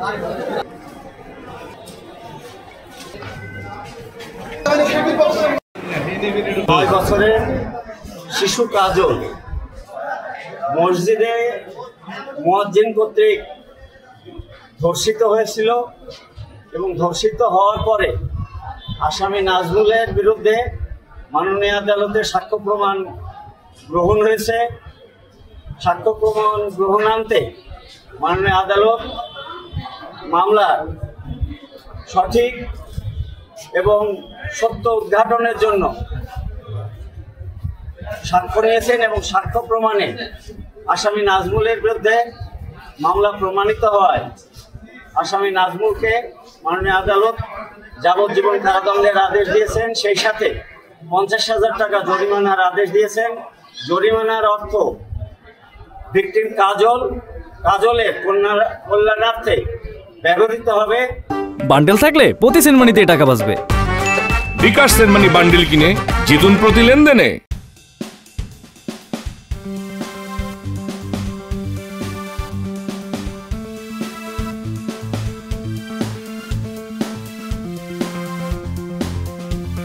9 বছরের শিশু কাজল মসজিদে মুয়াজ্জিন কর্তৃক ধর্ষিত হয়েছিল এবং ধর্ষিত হওয়ার পরে আসামি নাজমুলের বিরুদ্ধে মাননীয় আদালতে সাক্ষ্য প্রমাণ গ্রহণ হয়েছে। সাক্ষ্য প্রমাণ গ্রহণান্তে মাননীয় আদালত মামলার সঠিক এবং সত্য উদ্ঘাটনের জন্য সাক্ষ্য নিয়েছেন এবং সাক্ষ্য প্রমাণে আসামি নাজমুলের বিরুদ্ধে মামলা প্রমাণিত হয় আসামি নাজমুলকে মাননীয় আদালত যাবজ্জীবন কারাদণ্ডের আদেশ দিয়েছেন। সেই সাথে 50,000 টাকা জরিমানার আদেশ দিয়েছেন। জরিমানার অর্থ ভিকটিম কাজলের কল্যাণার্থে ব্যবহৃত হবে। বান্ডেল থাকলে প্রতি সেনমানিতে টাকা বাঁচবে। বিকাশ সেনমানি বান্ডেল কিনে জিতুন প্রতি লেনদেনে।